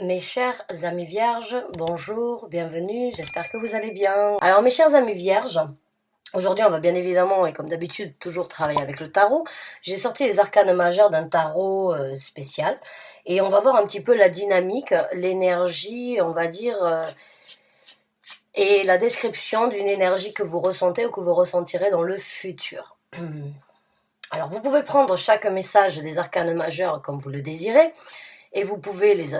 Mes chers amis vierges, bonjour, bienvenue, j'espère que vous allez bien. Alors mes chers amis vierges, aujourd'hui on va bien évidemment, et comme d'habitude, toujours travailler avec le tarot. J'ai sorti les arcanes majeurs d'un tarot spécial, et on va voir un petit peu la dynamique, l'énergie, on va dire, et la description d'une énergie que vous ressentez ou que vous ressentirez dans le futur. Alors vous pouvez prendre chaque message des arcanes majeurs comme vous le désirez, et vous pouvez les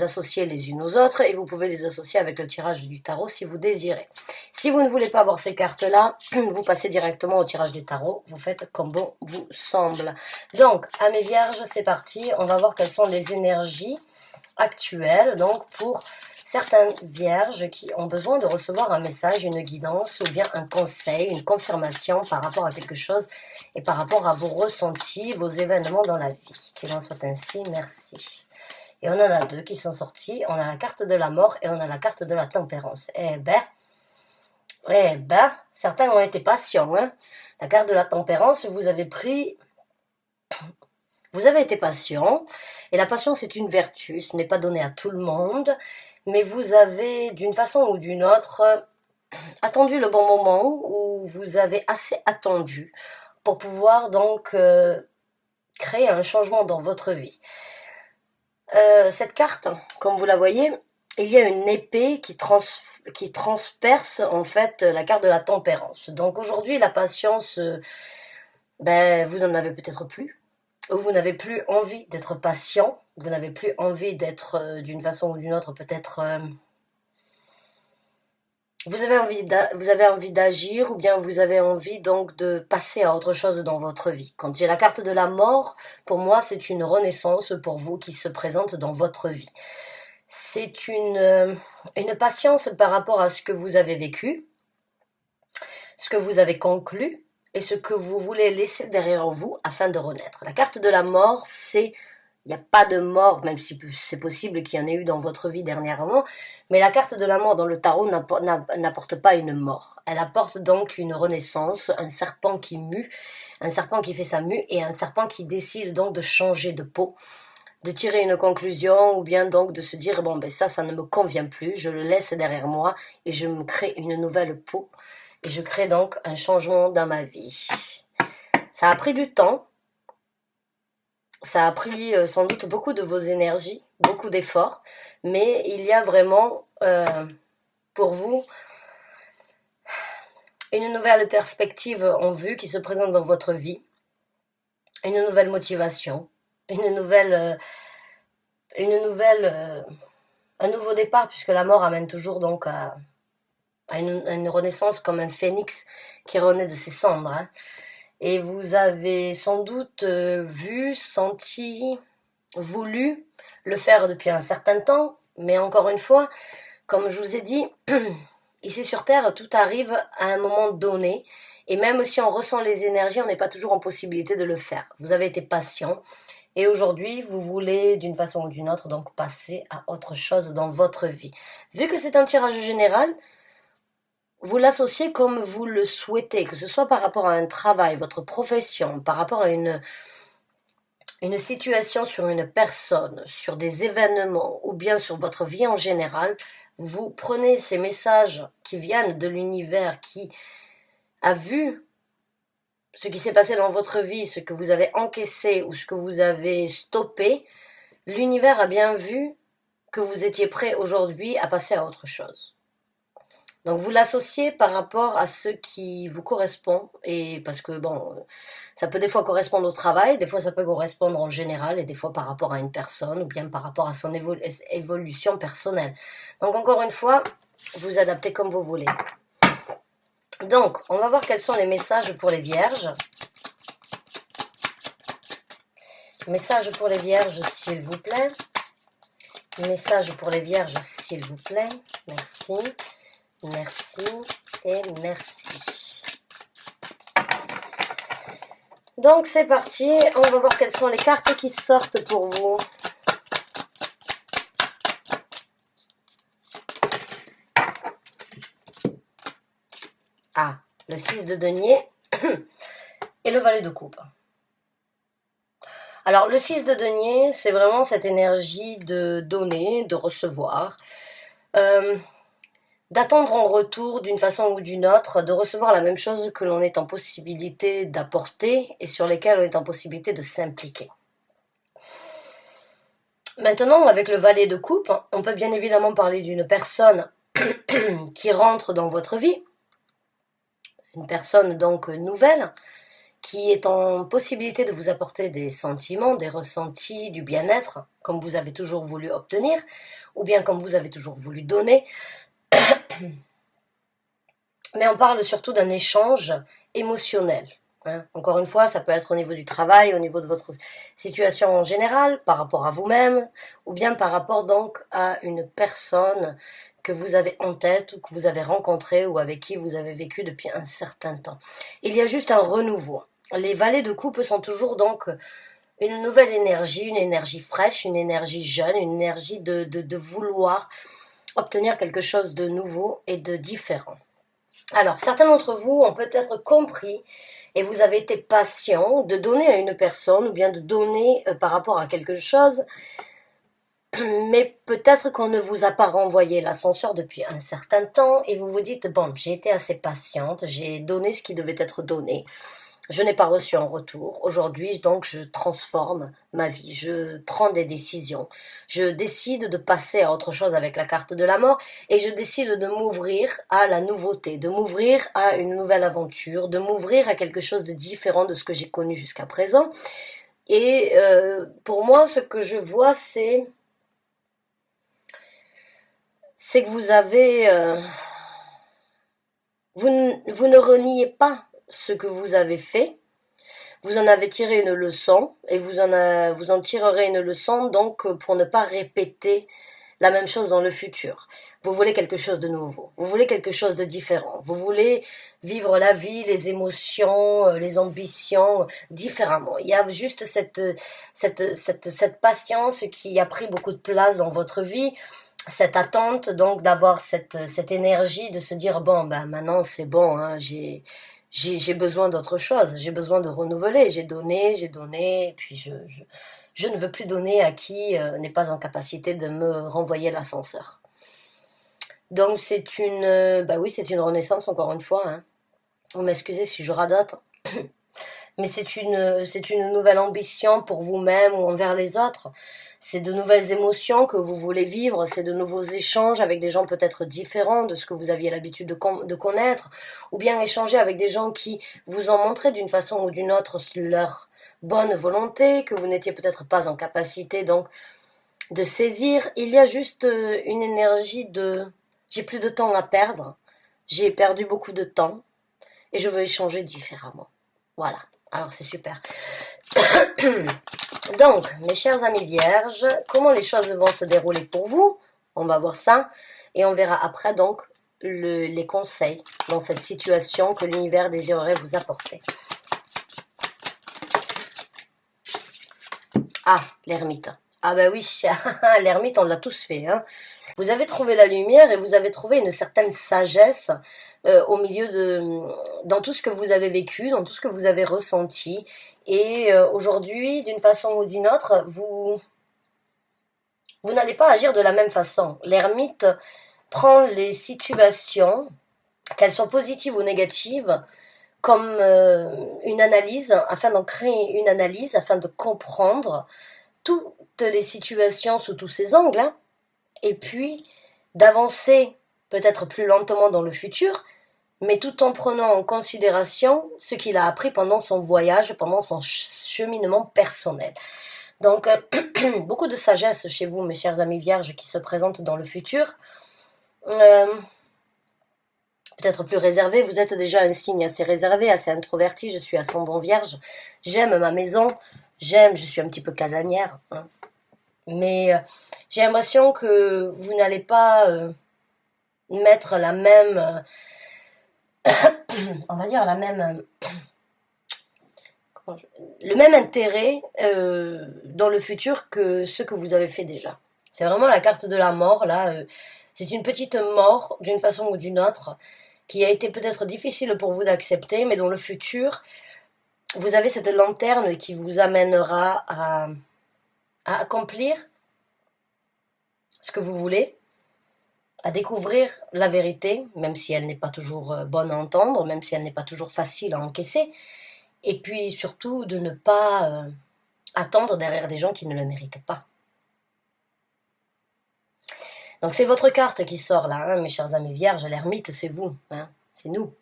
associer les unes aux autres, et vous pouvez les associer avec le tirage du tarot si vous désirez. Si vous ne voulez pas avoir ces cartes-là, vous passez directement au tirage du tarot, vous faites comme bon vous semble. Donc, à mes vierges, c'est parti, on va voir quelles sont les énergies actuelles, donc pour certaines vierges qui ont besoin de recevoir un message, une guidance, ou bien un conseil, une confirmation par rapport à quelque chose, et par rapport à vos ressentis, vos événements dans la vie. Qu'il en soit ainsi, merci. Et on en a deux qui sont sortis. On a la carte de la mort et on a la carte de la tempérance. Eh ben, certains ont été patients. Hein. La carte de la tempérance, vous avez été patient. Et la patience est une vertu. Ce n'est pas donné à tout le monde. Mais vous avez, d'une façon ou d'une autre, attendu le bon moment, ou vous avez assez attendu pour pouvoir donc créer un changement dans votre vie. Cette carte, comme vous la voyez, il y a une épée qui transperce en fait la carte de la tempérance. Donc aujourd'hui, la patience, vous n'en avez peut-être plus, ou vous n'avez plus envie d'être patient, vous n'avez plus envie d'être d'une façon ou d'une autre peut-être... vous avez envie d'agir, ou bien vous avez envie donc de passer à autre chose dans votre vie. Quand j'ai la carte de la mort, pour moi, c'est une renaissance pour vous qui se présente dans votre vie. C'est une patience par rapport à ce que vous avez vécu, ce que vous avez conclu, et ce que vous voulez laisser derrière vous afin de renaître. La carte de la mort, c'est... Il n'y a pas de mort, même si c'est possible qu'il y en ait eu dans votre vie dernièrement. Mais la carte de la mort dans le tarot n'apporte pas une mort. Elle apporte donc une renaissance, un serpent qui mue, un serpent qui fait sa mue, et un serpent qui décide donc de changer de peau, de tirer une conclusion, ou bien donc de se dire, bon ben ça ne me convient plus, je le laisse derrière moi, et je me crée une nouvelle peau, et je crée donc un changement dans ma vie. Ça a pris du temps. Ça a pris sans doute beaucoup de vos énergies, beaucoup d'efforts, mais il y a vraiment pour vous une nouvelle perspective en vue qui se présente dans votre vie, une nouvelle motivation, un nouveau départ, puisque la mort amène toujours donc à une renaissance comme un phénix qui renaît de ses cendres. Hein. Et vous avez sans doute vu, senti, voulu le faire depuis un certain temps, mais encore une fois, comme je vous ai dit, ici sur Terre, tout arrive à un moment donné, et même si on ressent les énergies, on n'est pas toujours en possibilité de le faire. Vous avez été patient, et aujourd'hui, vous voulez d'une façon ou d'une autre donc passer à autre chose dans votre vie. Vu que c'est un tirage général, vous l'associez comme vous le souhaitez, que ce soit par rapport à un travail, votre profession, par rapport à une situation sur une personne, sur des événements, ou bien sur votre vie en général. Vous prenez ces messages qui viennent de l'univers, qui a vu ce qui s'est passé dans votre vie, ce que vous avez encaissé ou ce que vous avez stoppé. L'univers a bien vu que vous étiez prêt aujourd'hui à passer à autre chose. Donc vous l'associez par rapport à ce qui vous correspond, et parce que bon, ça peut des fois correspondre au travail, des fois ça peut correspondre en général, et des fois par rapport à une personne, ou bien par rapport à son évolution personnelle. Donc encore une fois, vous adaptez comme vous voulez. Donc, on va voir quels sont les messages pour les vierges. Messages pour les vierges, s'il vous plaît. Messages pour les vierges, s'il vous plaît. Merci. Merci et merci. Donc c'est parti, on va voir quelles sont les cartes qui sortent pour vous. Ah, le 6 de denier et le valet de coupe. Alors, le 6 de denier, c'est vraiment cette énergie de donner, de recevoir, euh, d'attendre en retour d'une façon ou d'une autre, de recevoir la même chose que l'on est en possibilité d'apporter et sur lesquelles on est en possibilité de s'impliquer. Maintenant, avec le valet de coupe, on peut bien évidemment parler d'une personne qui rentre dans votre vie, une personne donc nouvelle, qui est en possibilité de vous apporter des sentiments, des ressentis, du bien-être, comme vous avez toujours voulu obtenir, ou bien comme vous avez toujours voulu donner. Mais on parle surtout d'un échange émotionnel. Hein. Encore une fois, ça peut être au niveau du travail, au niveau de votre situation en général, par rapport à vous-même, ou bien par rapport donc à une personne que vous avez en tête ou que vous avez rencontrée ou avec qui vous avez vécu depuis un certain temps. Il y a juste un renouveau. Les valets de coupe sont toujours donc une nouvelle énergie, une énergie fraîche, une énergie jeune, une énergie de vouloir obtenir quelque chose de nouveau et de différent. Alors, certains d'entre vous ont peut-être compris et vous avez été patient de donner à une personne ou bien de donner par rapport à quelque chose, mais peut-être qu'on ne vous a pas renvoyé l'ascenseur depuis un certain temps et vous vous dites, bon, j'ai été assez patiente, j'ai donné ce qui devait être donné. Je n'ai pas reçu en retour. Aujourd'hui, donc, je transforme ma vie. Je prends des décisions. Je décide de passer à autre chose avec la carte de la mort et je décide de m'ouvrir à la nouveauté, de m'ouvrir à une nouvelle aventure, de m'ouvrir à quelque chose de différent de ce que j'ai connu jusqu'à présent. Et pour moi, ce que je vois, c'est que vous avez... vous ne reniez pas ce que vous avez fait. Vous en avez tiré une leçon et vous en tirerez une leçon donc pour ne pas répéter la même chose dans le futur. Vous voulez quelque chose de nouveau, vous voulez quelque chose de différent, vous voulez vivre la vie, les émotions, les ambitions différemment. Il y a juste cette patience qui a pris beaucoup de place dans votre vie, cette attente donc d'avoir cette énergie de se dire bon ben maintenant c'est bon, hein, j'ai besoin d'autre chose, j'ai besoin de renouveler, j'ai donné, et puis je ne veux plus donner à qui n'est pas en capacité de me renvoyer l'ascenseur. Donc bah oui, c'est une renaissance encore une fois. Hein. Vous m'excusez si je radote, mais c'est une nouvelle ambition pour vous-même ou envers les autres. C'est de nouvelles émotions que vous voulez vivre, c'est de nouveaux échanges avec des gens peut-être différents de ce que vous aviez l'habitude de connaître, ou bien échanger avec des gens qui vous ont montré d'une façon ou d'une autre leur bonne volonté, que vous n'étiez peut-être pas en capacité donc de saisir. Il y a juste une énergie de j'ai plus de temps à perdre, j'ai perdu beaucoup de temps et je veux échanger différemment. Voilà, alors c'est super. Donc, mes chers amis vierges, comment les choses vont se dérouler pour vous? On va voir ça. Et on verra après donc les conseils dans cette situation que l'univers désirerait vous apporter. Ah, l'ermite. Ah ben oui, l'ermite, on l'a tous fait. Hein. Vous avez trouvé la lumière et vous avez trouvé une certaine sagesse au milieu dans tout ce que vous avez vécu, dans tout ce que vous avez ressenti. Et aujourd'hui, d'une façon ou d'une autre, vous n'allez pas agir de la même façon. L'ermite prend les situations, qu'elles soient positives ou négatives, comme une analyse, afin d'en créer une analyse, afin de comprendre toutes les situations sous tous ces angles, hein, et puis d'avancer peut-être plus lentement dans le futur, mais tout en prenant en considération ce qu'il a appris pendant son voyage, pendant son cheminement personnel. Donc, beaucoup de sagesse chez vous, mes chers amis vierges, qui se présentent dans le futur. Peut-être plus réservé, vous êtes déjà un signe assez réservé, assez introverti, je suis ascendant vierge, j'aime ma maison, je suis un petit peu casanière, hein. Mais j'ai l'impression que vous n'allez pas mettre la même, on va dire la même, le même intérêt dans le futur que ce que vous avez fait déjà. C'est vraiment la carte de la mort, là, c'est une petite mort d'une façon ou d'une autre, qui a été peut-être difficile pour vous d'accepter, mais dans le futur, vous avez cette lanterne qui vous amènera à accomplir ce que vous voulez, à découvrir la vérité, même si elle n'est pas toujours bonne à entendre, même si elle n'est pas toujours facile à encaisser, et puis surtout de ne pas attendre derrière des gens qui ne le méritent pas. Donc c'est votre carte qui sort là, hein, mes chers amis vierges, l'ermite c'est vous, hein, c'est nous.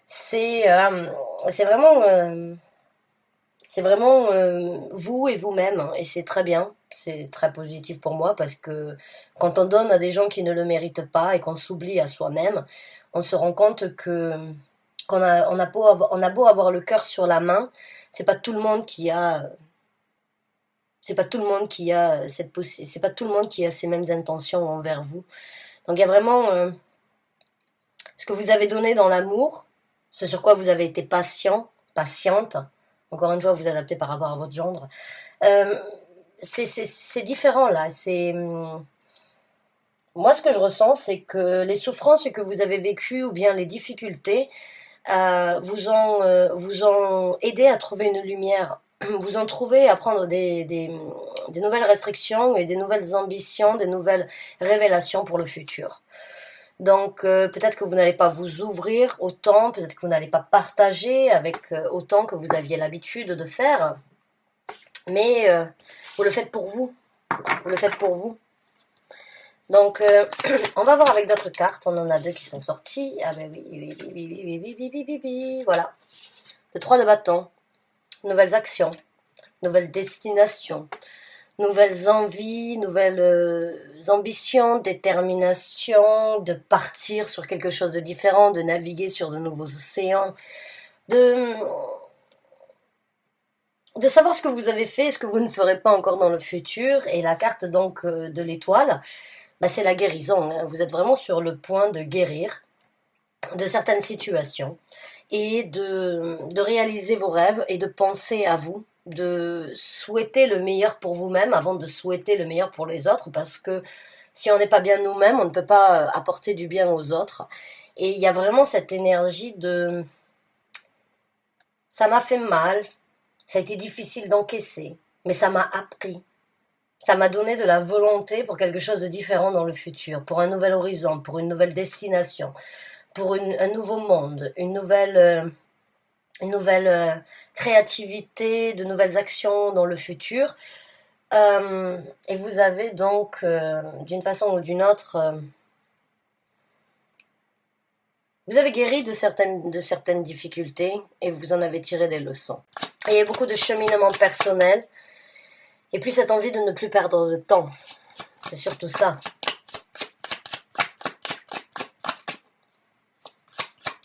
C'est vraiment vous et vous-même, hein, et c'est très bien, c'est très positif pour moi parce que quand on donne à des gens qui ne le méritent pas et qu'on s'oublie à soi-même, on se rend compte que on a beau avoir le cœur sur la main, c'est pas tout le monde qui a c'est pas tout le monde qui a c'est pas tout le monde qui a ces mêmes intentions envers vous. Donc il y a vraiment ce que vous avez donné dans l'amour, ce sur quoi vous avez été patient, patiente. Encore une fois, vous adaptez par rapport à votre gendre. Euh, c'est différent là. Moi, ce que je ressens, c'est que les souffrances que vous avez vécues ou bien les difficultés vous ont aidé à trouver une lumière, vous ont trouvé à prendre des nouvelles restrictions et des nouvelles ambitions, des nouvelles révélations pour le futur. Donc peut-être que vous n'allez pas vous ouvrir autant, peut-être que vous n'allez pas partager avec autant que vous aviez l'habitude de faire, mais vous le faites pour vous, vous le faites pour vous. Donc on va voir avec d'autres cartes, on en a deux qui sont sorties. Ah ben oui, voilà. Le 3 de bâton, nouvelles actions, nouvelles destinations, nouvelles envies, nouvelles ambitions, détermination, de partir sur quelque chose de différent, de naviguer sur de nouveaux océans, de savoir ce que vous avez fait et ce que vous ne ferez pas encore dans le futur. Et la carte donc de l'étoile, bah, c'est la guérison, hein. Vous êtes vraiment sur le point de guérir de certaines situations et de réaliser vos rêves et de penser à vous, de souhaiter le meilleur pour vous-même avant de souhaiter le meilleur pour les autres, parce que si on n'est pas bien nous-mêmes, on ne peut pas apporter du bien aux autres. Et il y a vraiment cette énergie de ça m'a fait mal, ça a été difficile d'encaisser, mais ça m'a appris. Ça m'a donné de la volonté pour quelque chose de différent dans le futur, pour un nouvel horizon, pour une nouvelle destination, pour un nouveau monde, une nouvelle créativité, de nouvelles actions dans le futur. Et vous avez donc, d'une façon ou d'une autre, vous avez guéri de certaines difficultés et vous en avez tiré des leçons. Et il y a beaucoup de cheminement personnel. Et puis cette envie de ne plus perdre de temps. C'est surtout ça.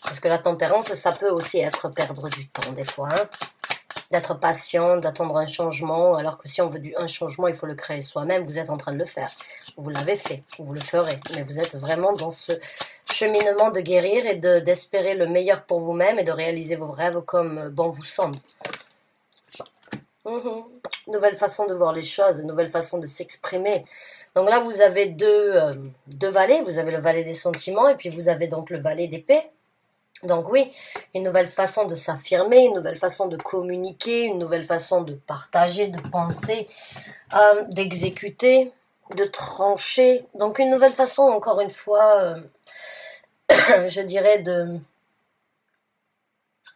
Parce que la tempérance, ça peut aussi être perdre du temps des fois. Hein, d'être patient, d'attendre un changement. Alors que si on veut un changement, il faut le créer soi-même. Vous êtes en train de le faire. Vous l'avez fait. Vous le ferez. Mais vous êtes vraiment dans ce cheminement de guérir et d'espérer le meilleur pour vous-même et de réaliser vos rêves comme bon vous semble. Nouvelle façon de voir les choses, nouvelle façon de s'exprimer. Donc là, vous avez deux valets. Vous avez le valet des sentiments et puis vous avez donc le valet d'épée. Donc oui, une nouvelle façon de s'affirmer, une nouvelle façon de communiquer, une nouvelle façon de partager, de penser, d'exécuter, de trancher. Donc une nouvelle façon, encore une fois, je dirais, de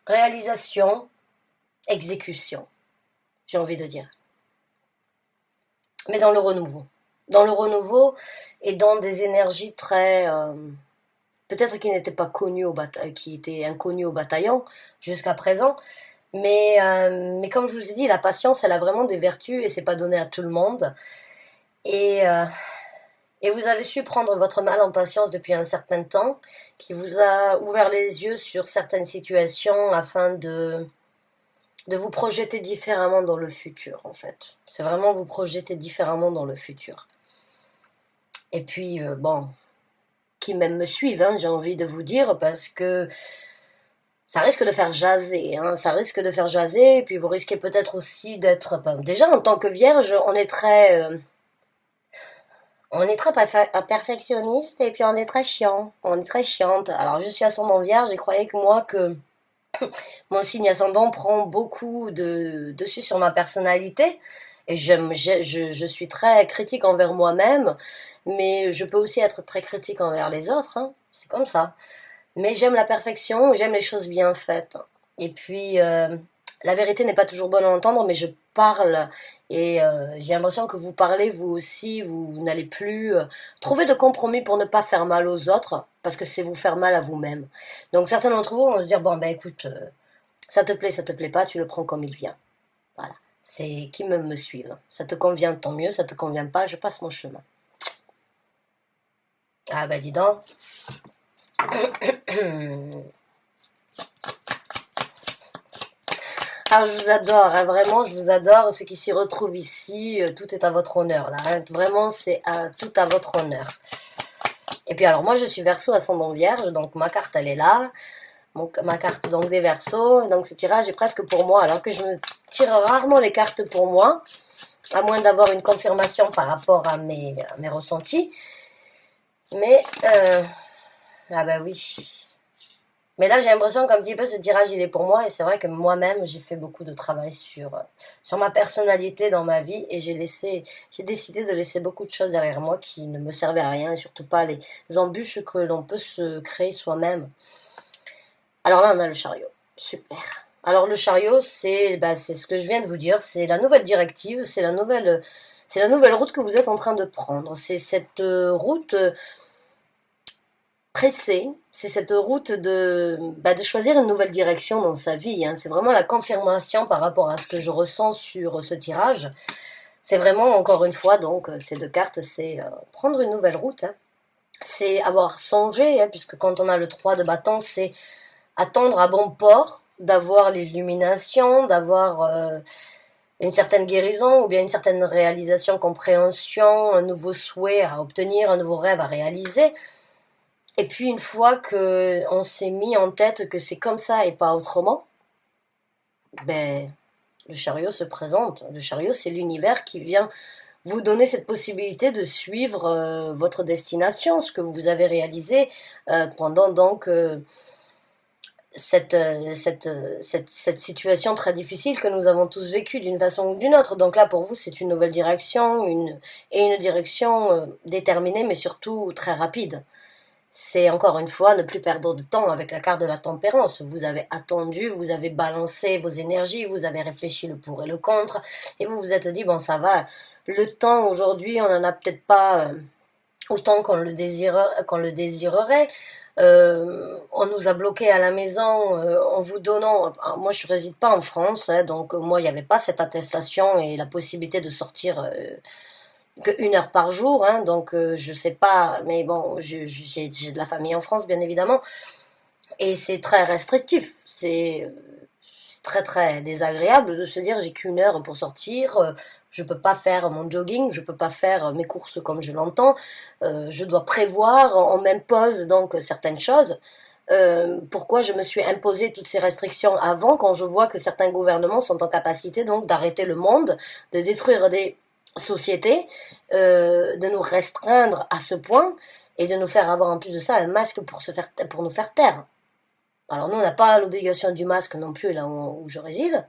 réalisation, exécution, j'ai envie de dire. Mais dans le renouveau. Dans le renouveau et dans des énergies très... peut-être qui n'étaient pas connues qui étaient inconnues au bataillon jusqu'à présent. Mais comme je vous ai dit, la patience, elle a vraiment des vertus et c'est pas donné à tout le monde. Et vous avez su prendre votre mal en patience depuis un certain temps, qui vous a ouvert les yeux sur certaines situations afin de vous projeter différemment dans le futur, en fait. C'est vraiment vous projeter différemment dans le futur. Et puis, bon, qui même me suivent, hein, j'ai envie de vous dire, parce que ça risque de faire jaser, hein, ça risque de faire jaser, et puis vous risquez peut-être aussi d'être... déjà, en tant que vierge, on est très perfectionniste, et puis on est très chiant, on est très chiante. Alors, je suis ascendant vierge, et croyez que moi, que Mon signe ascendant prend beaucoup de dessus sur ma personnalité. Et je suis très critique envers moi-même, mais je peux aussi être très critique envers les autres, hein. C'est comme ça. Mais j'aime la perfection, j'aime les choses bien faites. Et puis, la vérité n'est pas toujours bonne à entendre, mais je parle. Et j'ai l'impression que vous parlez, vous aussi, vous n'allez plus trouver de compromis pour ne pas faire mal aux autres, parce que c'est vous faire mal à vous-même. Donc certains d'entre vous vont se dire, bon, ben écoute, ça te plaît pas, tu le prends comme il vient. Voilà. C'est qui me suivent. Ça te convient, tant mieux, ça te convient pas, je passe mon chemin. Ah bah dis donc. Ah, je vous adore, hein, vraiment, je vous adore. Ceux qui s'y retrouvent ici, tout est à votre honneur, là, hein. Vraiment, c'est tout à votre honneur. Et puis alors, moi, je suis Verseau ascendant Vierge, donc ma carte, elle est là. Ma carte donc des Verseaux. Donc ce tirage est presque pour moi, alors que je me tire rarement les cartes pour moi, à moins d'avoir une confirmation par rapport à mes ressentis. Mais, ah bah oui. Mais là, j'ai l'impression qu'un petit peu ce tirage, il est pour moi. Et c'est vrai que moi-même, j'ai fait beaucoup de travail sur ma personnalité dans ma vie. Et j'ai décidé de laisser beaucoup de choses derrière moi qui ne me servaient à rien. Et surtout pas les embûches que l'on peut se créer soi-même. Alors là, on a le chariot. Super. Alors le chariot, c'est ce que je viens de vous dire. C'est la nouvelle directive. C'est la nouvelle route que vous êtes en train de prendre. C'est cette route pressée. C'est cette route de choisir une nouvelle direction dans sa vie, hein. C'est vraiment la confirmation par rapport à ce que je ressens sur ce tirage. C'est vraiment, encore une fois, donc, ces deux cartes, c'est prendre une nouvelle route, hein. C'est avoir songé, hein, puisque quand on a le 3 de bâton, c'est attendre à bon port, d'avoir l'illumination, d'avoir une certaine guérison ou bien une certaine réalisation, compréhension, un nouveau souhait à obtenir, un nouveau rêve à réaliser. Et puis une fois que on s'est mis en tête que c'est comme ça et pas autrement, ben le chariot se présente. Le chariot, c'est l'univers qui vient vous donner cette possibilité de suivre votre destination, ce que vous avez réalisé pendant donc cette situation très difficile que nous avons tous vécue d'une façon ou d'une autre. Donc là, pour vous, c'est une nouvelle direction, une direction déterminée, mais surtout très rapide. C'est encore une fois ne plus perdre de temps avec la carte de la tempérance. Vous avez attendu, vous avez balancé vos énergies, vous avez réfléchi le pour et le contre, et vous vous êtes dit, bon, ça va, le temps aujourd'hui, on n'en a peut-être pas autant qu'on le désirerait. On nous a bloqués à la maison en vous donnant. Moi, je réside pas en France, hein, donc moi, il n'y avait pas cette attestation et la possibilité de sortir que 1 heure par jour, hein, donc je sais pas, mais bon, j'ai de la famille en France, bien évidemment, et c'est très restrictif. C'est très très désagréable de se dire j'ai qu'1 heure pour sortir. Je peux pas faire mon jogging, je peux pas faire mes courses comme je l'entends, je dois prévoir en même pause donc certaines choses. Pourquoi je me suis imposé toutes ces restrictions avant, quand je vois que certains gouvernements sont en capacité donc d'arrêter le monde, de détruire des sociétés, de nous restreindre à ce point et de nous faire avoir en plus de ça un masque pour nous faire taire. Alors nous, on n'a pas l'obligation du masque non plus là où je réside.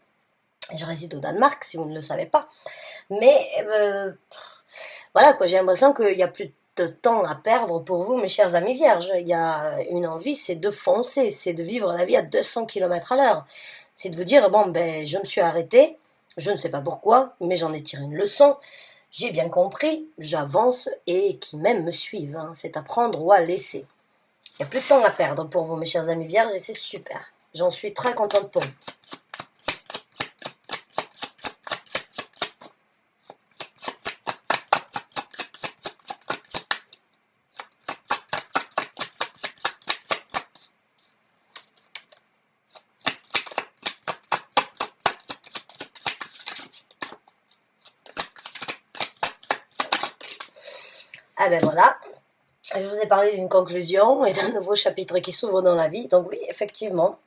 Je réside au Danemark, si vous ne le savez pas. Mais voilà, quoi, j'ai l'impression qu'il n'y a plus de temps à perdre pour vous, mes chers amis vierges. Il y a une envie, c'est de foncer, c'est de vivre la vie à 200 km à l'heure. C'est de vous dire, bon, ben, je me suis arrêtée, je ne sais pas pourquoi, mais j'en ai tiré une leçon. J'ai bien compris, j'avance et qui même me suivent, hein. C'est à prendre ou à laisser. Il n'y a plus de temps à perdre pour vous, mes chers amis vierges, et c'est super. J'en suis très contente pour vous. Ah ben voilà, je vous ai parlé d'une conclusion et d'un nouveau chapitre qui s'ouvre dans la vie. Donc oui, effectivement,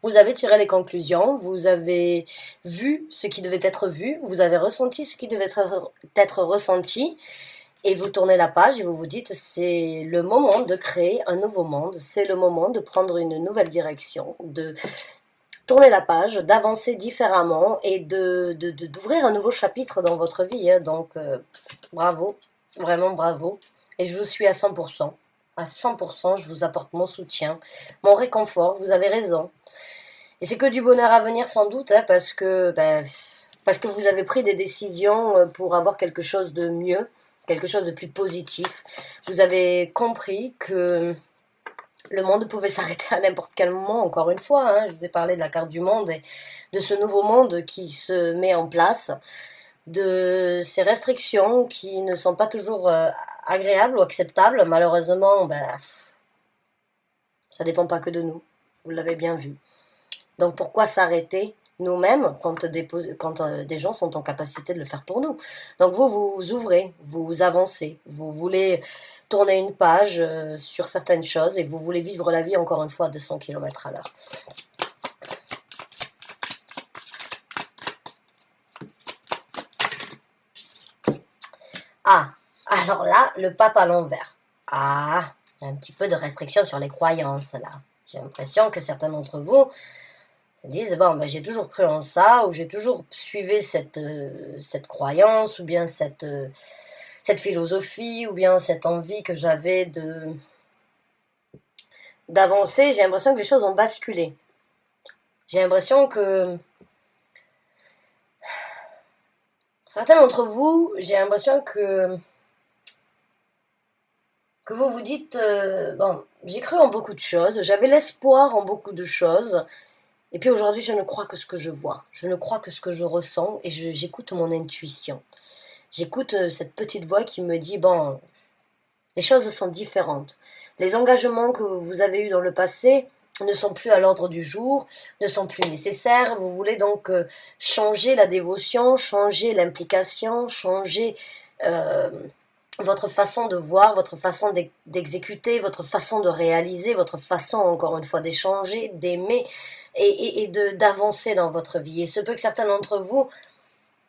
vous avez tiré les conclusions, vous avez vu ce qui devait être vu, vous avez ressenti ce qui devait être ressenti. Et vous tournez la page et vous vous dites, c'est le moment de créer un nouveau monde, c'est le moment de prendre une nouvelle direction, de tourner la page, d'avancer différemment et d'ouvrir un nouveau chapitre dans votre vie. Hein. Donc, bravo, vraiment bravo. Et je vous suis à 100%. À 100%, je vous apporte mon soutien, mon réconfort, vous avez raison. Et c'est que du bonheur à venir sans doute, hein, parce que vous avez pris des décisions pour avoir quelque chose de mieux, quelque chose de plus positif. Vous avez compris que le monde pouvait s'arrêter à n'importe quel moment, encore une fois. Hein, je vous ai parlé de la carte du monde et de ce nouveau monde qui se met en place, de ces restrictions qui ne sont pas toujours agréables ou acceptables. Malheureusement, ça dépend pas que de nous. Vous l'avez bien vu. Donc pourquoi s'arrêter nous-mêmes quand des gens sont en capacité de le faire pour nous? Donc vous ouvrez, vous avancez, vous voulez tourner une page sur certaines choses et vous voulez vivre la vie encore une fois à 200 km à l'heure. Ah, alors là, le pape à l'envers. Ah, il y a un petit peu de restriction sur les croyances là. J'ai l'impression que certains d'entre vous se disent, bon, j'ai toujours cru en ça, ou j'ai toujours suivi cette croyance, ou bien cette philosophie, ou bien cette envie que j'avais d'avancer. J'ai l'impression que les choses ont basculé. J'ai l'impression que certains d'entre vous, j'ai l'impression que vous vous dites, bon, j'ai cru en beaucoup de choses, j'avais l'espoir en beaucoup de choses, et puis aujourd'hui, je ne crois que ce que je vois, je ne crois que ce que je ressens, et j'écoute mon intuition. J'écoute cette petite voix qui me dit, bon, les choses sont différentes. Les engagements que vous avez eus dans le passé ne sont plus à l'ordre du jour, ne sont plus nécessaires. Vous voulez donc changer la dévotion, changer l'implication, changer votre façon de voir, votre façon d'exécuter, votre façon de réaliser, votre façon, encore une fois, d'échanger, d'aimer et d'avancer dans votre vie. Et ce peut que certains d'entre vous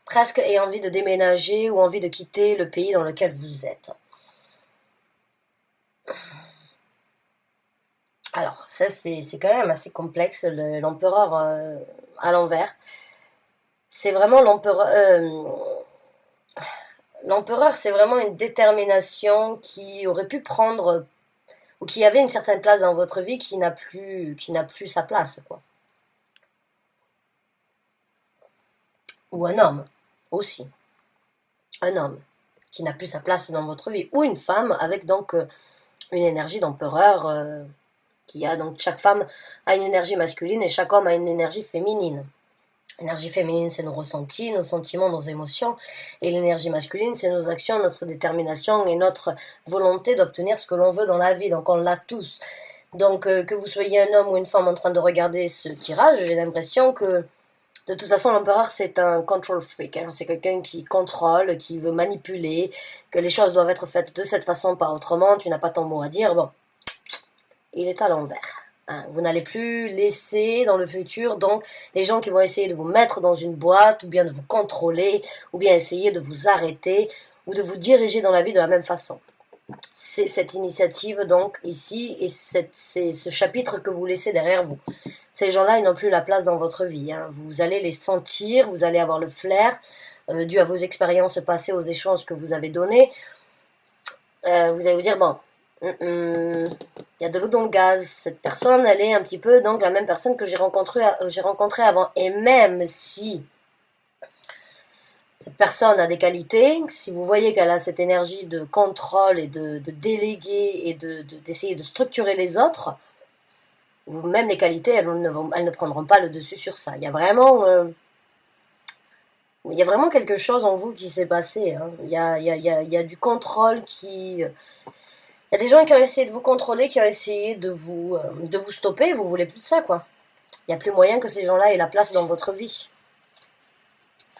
presque aient envie de déménager ou envie de quitter le pays dans lequel vous êtes. Alors, ça, c'est quand même assez complexe, l'empereur à l'envers. C'est vraiment l'empereur... l'empereur, c'est vraiment une détermination qui aurait pu prendre... ou qui avait une certaine place dans votre vie qui n'a plus sa place, quoi. Ou un homme, aussi. Un homme qui n'a plus sa place dans votre vie. Ou une femme avec donc une énergie d'empereur... qui a donc chaque femme a une énergie masculine et chaque homme a une énergie féminine. L'énergie féminine, c'est nos ressentis, nos sentiments, nos émotions. Et l'énergie masculine, c'est nos actions, notre détermination et notre volonté d'obtenir ce que l'on veut dans la vie. Donc on l'a tous. Donc que vous soyez un homme ou une femme en train de regarder ce tirage, j'ai l'impression que de toute façon l'empereur c'est un control freak. Hein. C'est quelqu'un qui contrôle, qui veut manipuler, que les choses doivent être faites de cette façon, pas autrement. Tu n'as pas ton mot à dire. Bon. Il est à l'envers. Hein. Vous n'allez plus laisser dans le futur donc les gens qui vont essayer de vous mettre dans une boîte ou bien de vous contrôler ou bien essayer de vous arrêter ou de vous diriger dans la vie de la même façon. C'est cette initiative donc ici et c'est ce chapitre que vous laissez derrière vous. Ces gens-là, ils n'ont plus la place dans votre vie. Hein. Vous allez les sentir, vous allez avoir le flair dû à vos expériences passées, aux échanges que vous avez donnés. Vous allez vous dire, bon, il y a de l'eau dans le gaz. Cette personne, elle est un petit peu donc la même personne que j'ai rencontrée avant. Et même si cette personne a des qualités, si vous voyez qu'elle a cette énergie de contrôle et de déléguer et d'essayer de structurer les autres, même les qualités, elles ne prendront pas le dessus sur ça. Il y a vraiment quelque chose en vous qui s'est passé. Hein. Il y a du contrôle qui... Il y a des gens qui ont essayé de vous contrôler, qui ont essayé de vous stopper, vous voulez plus de ça, quoi. Il n'y a plus moyen que ces gens-là aient la place dans votre vie.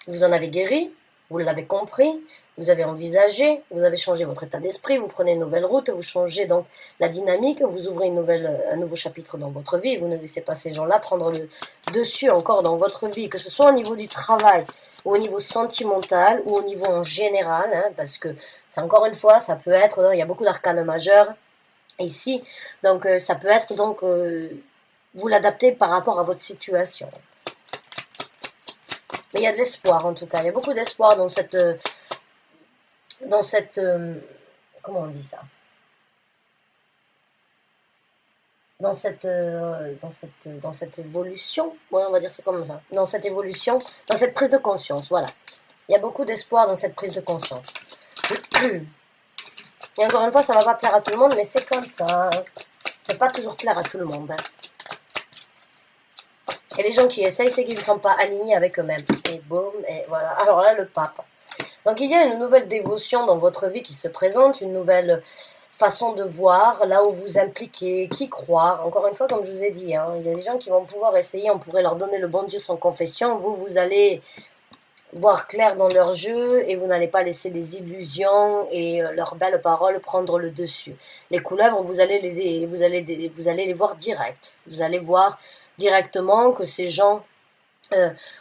Vous en avez guéri, vous l'avez compris, vous avez envisagé, vous avez changé votre état d'esprit, vous prenez une nouvelle route, vous changez donc la dynamique, vous ouvrez un nouveau chapitre dans votre vie, vous ne laissez pas ces gens-là prendre le dessus encore dans votre vie, que ce soit au niveau du travail, ou au niveau sentimental, ou au niveau en général, hein, parce que, c'est encore une fois, ça peut être, il y a beaucoup d'arcanes majeurs ici, donc ça peut être, donc, vous l'adaptez par rapport à votre situation. Mais il y a de l'espoir, en tout cas, il y a beaucoup d'espoir dans cette, comment on dit ça? Dans cette évolution, ouais, on va dire c'est comme ça, dans cette évolution, dans cette prise de conscience, voilà. Il y a beaucoup d'espoir dans cette prise de conscience. Et encore une fois, ça ne va pas plaire à tout le monde, mais c'est comme ça. Ça ne peut pas toujours plaire à tout le monde. Et les gens qui essayent, c'est qu'ils ne sont pas alignés avec eux-mêmes. Et boum, et voilà. Alors là, le pape. Donc il y a une nouvelle dévotion dans votre vie qui se présente, une nouvelle façon de voir, là où vous impliquez, qui croire. Encore une fois, comme je vous ai dit, hein, il y a des gens qui vont pouvoir essayer, on pourrait leur donner le bon Dieu sans confession. Vous allez voir clair dans leur jeu et vous n'allez pas laisser les illusions et leurs belles paroles prendre le dessus. Les couleuvres, vous allez les voir direct. Vous allez voir directement que ces gens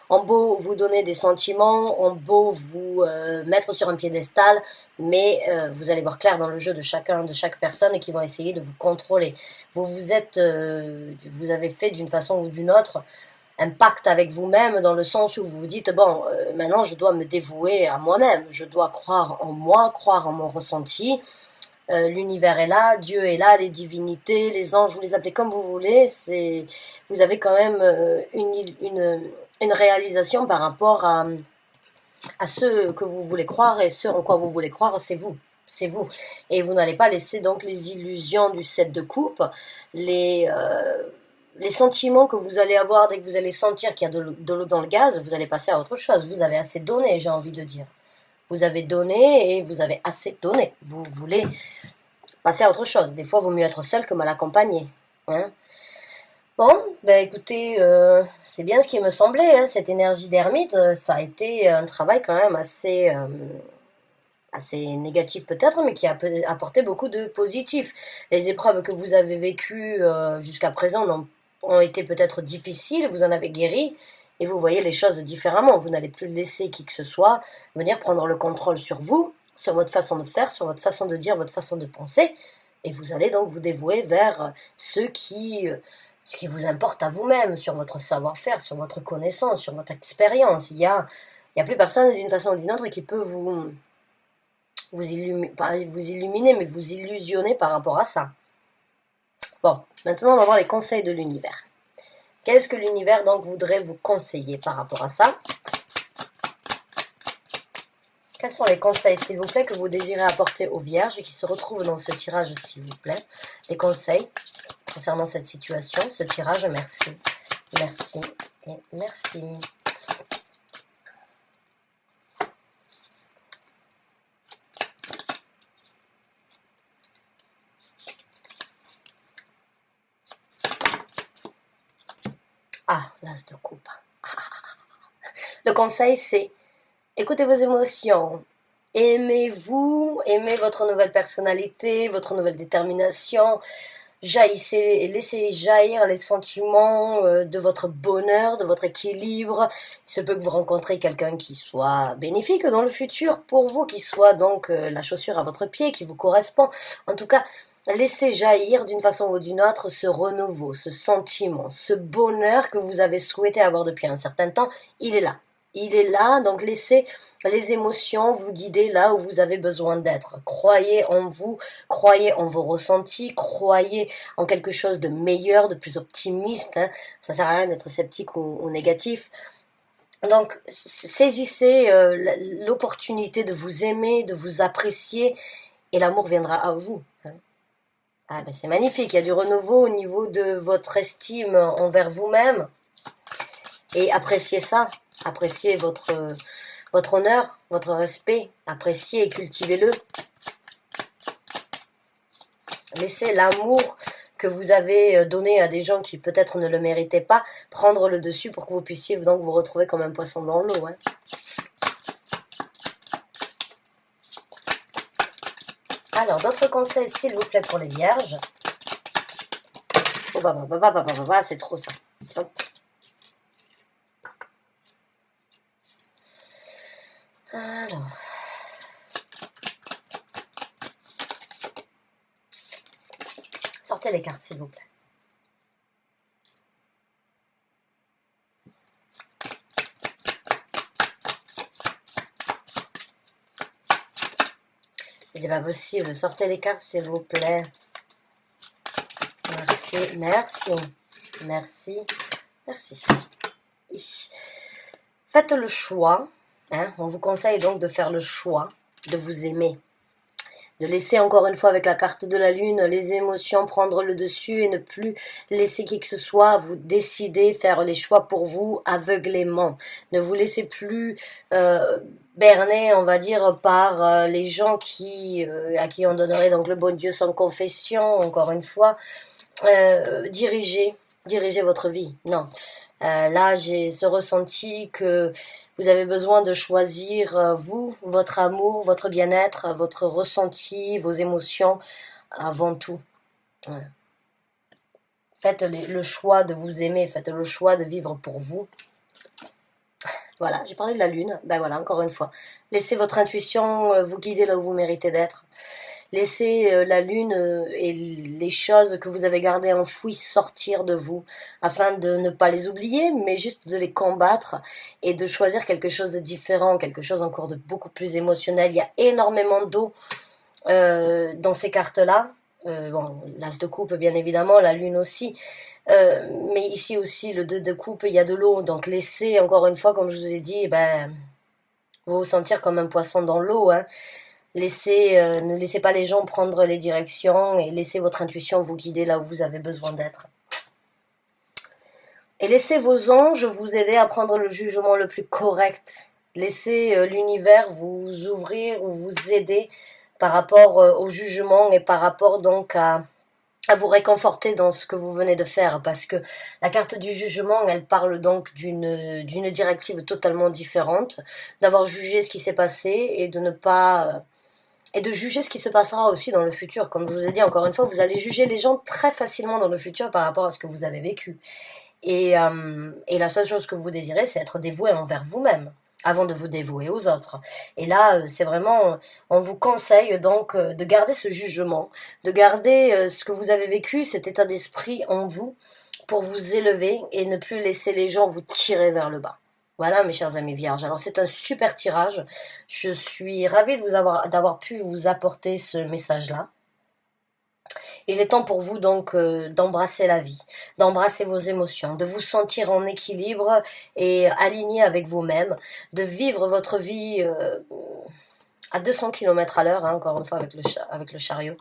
ont beau vous donner des sentiments, ont beau vous mettre sur un piédestal, mais vous allez voir clair dans le jeu de chaque personne et qui vont essayer de vous contrôler. Vous avez fait d'une façon ou d'une autre un pacte avec vous-même dans le sens où vous vous dites, bon, maintenant je dois me dévouer à moi-même, je dois croire en moi, croire en mon ressenti. L'univers est là, Dieu est là, les divinités, les anges, vous les appelez comme vous voulez, vous avez quand même une réalisation par rapport à ce que vous voulez croire, et ce en quoi vous voulez croire, c'est vous. C'est vous. Et vous n'allez pas laisser donc les illusions du 7 de coupe, les sentiments que vous allez avoir dès que vous allez sentir qu'il y a de l'eau dans le gaz, vous allez passer à autre chose. Vous avez assez donné, j'ai envie de dire. Vous avez donné et vous avez assez donné. Vous voulez passer à autre chose. Des fois, il vaut mieux être seul que mal accompagné. Hein. Bon, ben écoutez, c'est bien ce qui me semblait. Hein, cette énergie d'ermite, ça a été un travail quand même assez négatif peut-être, mais qui a apporté beaucoup de positif. Les épreuves que vous avez vécues jusqu'à présent ont été peut-être difficiles, vous en avez guéri, et vous voyez les choses différemment. Vous n'allez plus laisser qui que ce soit venir prendre le contrôle sur vous, sur votre façon de faire, sur votre façon de dire, votre façon de penser, et vous allez donc vous dévouer vers ce qui vous importe à vous-même, sur votre savoir-faire, sur votre connaissance, sur votre expérience. Il y a plus personne d'une façon ou d'une autre qui peut vous illuminer, mais vous illusionner par rapport à ça. Bon, maintenant on va voir les conseils de l'univers. Qu'est-ce que l'univers donc voudrait vous conseiller par rapport à ça? Quels sont les conseils, s'il vous plaît, que vous désirez apporter aux vierges qui se retrouvent dans ce tirage, s'il vous plaît? Les conseils concernant cette situation, ce tirage, merci. Merci et merci. Ah, l'as de coupe. Le conseil, c'est écoutez vos émotions. Aimez-vous, aimez votre nouvelle personnalité, votre nouvelle détermination. Jaillissez, laissez jaillir les sentiments de votre bonheur, de votre équilibre. Il se peut que vous rencontrez quelqu'un qui soit bénéfique dans le futur pour vous, qui soit donc la chaussure à votre pied, qui vous correspond. En tout cas, laissez jaillir d'une façon ou d'une autre ce renouveau, ce sentiment, ce bonheur que vous avez souhaité avoir depuis un certain temps. Il est là. Il est là, donc laissez les émotions vous guider là où vous avez besoin d'être. Croyez en vous, croyez en vos ressentis, croyez en quelque chose de meilleur, de plus optimiste. Hein. Ça sert à rien d'être sceptique ou négatif. Donc saisissez l'opportunité de vous aimer, de vous apprécier, et l'amour viendra à vous. Hein. Ah ben c'est magnifique, il y a du renouveau au niveau de votre estime envers vous-même. Et appréciez ça. Appréciez votre honneur, votre respect, appréciez et cultivez-le. Laissez l'amour que vous avez donné à des gens qui peut-être ne le méritaient pas prendre le dessus pour que vous puissiez donc vous retrouver comme un poisson dans l'eau. Hein. Alors, d'autres conseils, s'il vous plaît, pour les vierges. Oh, c'est trop ça. Hop. Sortez les cartes, s'il vous plaît. C'est pas possible. Sortez les cartes, s'il vous plaît. Merci, merci, merci, merci. Faites le choix. Hein, on vous conseille donc de faire le choix de vous aimer. De laisser encore une fois avec la carte de la lune les émotions prendre le dessus et ne plus laisser qui que ce soit vous décider, faire les choix pour vous aveuglément. Ne vous laissez plus berner, on va dire, par les gens à qui on donnerait donc le bon Dieu sans confession, encore une fois. Dirigez votre vie. Non. Là, j'ai ce ressenti que vous avez besoin de choisir vous, votre amour, votre bien-être, votre ressenti, vos émotions avant tout. Ouais. Faites le choix de vous aimer, faites le choix de vivre pour vous. Voilà, j'ai parlé de la lune. Ben voilà, encore une fois. Laissez votre intuition vous guider là où vous méritez d'être. Laissez la lune et les choses que vous avez gardées enfouies sortir de vous, afin de ne pas les oublier, mais juste de les combattre et de choisir quelque chose de différent, quelque chose encore de beaucoup plus émotionnel. Il y a énormément d'eau dans ces cartes-là. Bon, l'as de coupe, bien évidemment, la lune aussi. Mais ici aussi, le 2 de coupe, il y a de l'eau. Donc laissez, encore une fois, comme je vous ai dit, vous vous sentir comme un poisson dans l'eau, hein. Ne laissez pas les gens prendre les directions et laissez votre intuition vous guider là où vous avez besoin d'être. Et laissez vos anges vous aider à prendre le jugement le plus correct. Laissez l'univers vous ouvrir ou vous aider par rapport au jugement et par rapport donc à vous réconforter dans ce que vous venez de faire, parce que la carte du jugement, elle parle donc d'une directive totalement différente, d'avoir jugé ce qui s'est passé et de ne pas... et de juger ce qui se passera aussi dans le futur. Comme je vous ai dit, encore une fois, vous allez juger les gens très facilement dans le futur par rapport à ce que vous avez vécu. Et la seule chose que vous désirez, c'est être dévoué envers vous-même, avant de vous dévouer aux autres. Et là, c'est vraiment, on vous conseille donc de garder ce jugement, de garder ce que vous avez vécu, cet état d'esprit en vous, pour vous élever et ne plus laisser les gens vous tirer vers le bas. Voilà, mes chers amis vierges. Alors, c'est un super tirage. Je suis ravie d'avoir pu vous apporter ce message-là. Il est temps pour vous donc d'embrasser la vie, d'embrasser vos émotions, de vous sentir en équilibre et aligné avec vous-même, de vivre votre vie à 200 km à l'heure, hein, encore une fois avec le chariot.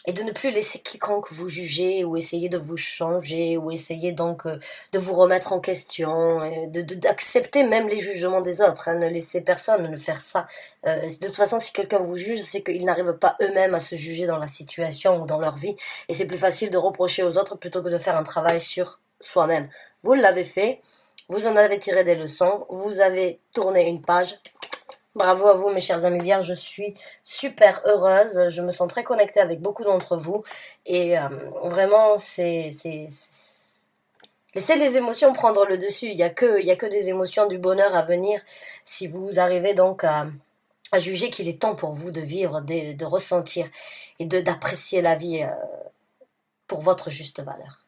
Et de ne plus laisser quiconque vous juger ou essayer de vous changer ou essayer donc de vous remettre en question, d'accepter même les jugements des autres. Hein, ne laissez personne ne faire ça. De toute façon, si quelqu'un vous juge, c'est qu'ils n'arrivent pas eux-mêmes à se juger dans la situation ou dans leur vie. Et c'est plus facile de reprocher aux autres plutôt que de faire un travail sur soi-même. Vous l'avez fait, vous en avez tiré des leçons, vous avez tourné une page. Bravo à vous, mes chers amis vierges, je suis super heureuse, je me sens très connectée avec beaucoup d'entre vous, et vraiment, laissez les émotions prendre le dessus, il y a que des émotions du bonheur à venir, si vous arrivez donc à juger qu'il est temps pour vous de vivre, de ressentir, et d'apprécier la vie pour votre juste valeur.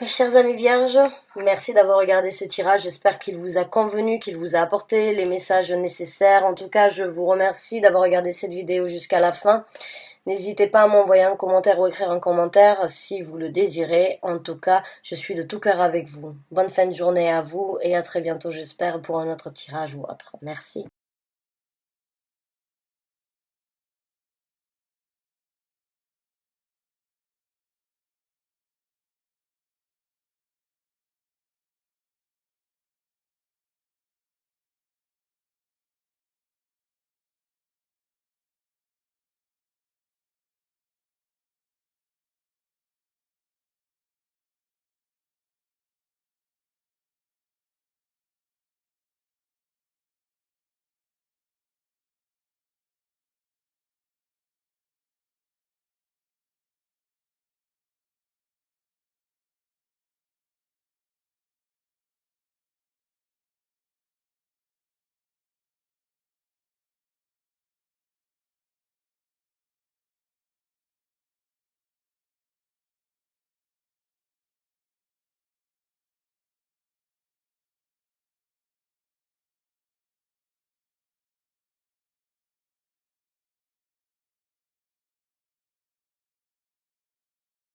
Mes chers amis vierges, merci d'avoir regardé ce tirage, j'espère qu'il vous a convenu, qu'il vous a apporté les messages nécessaires. En tout cas, je vous remercie d'avoir regardé cette vidéo jusqu'à la fin. N'hésitez pas à m'envoyer un commentaire ou écrire un commentaire si vous le désirez. En tout cas, je suis de tout cœur avec vous. Bonne fin de journée à vous et à très bientôt, j'espère, pour un autre tirage ou autre. Merci.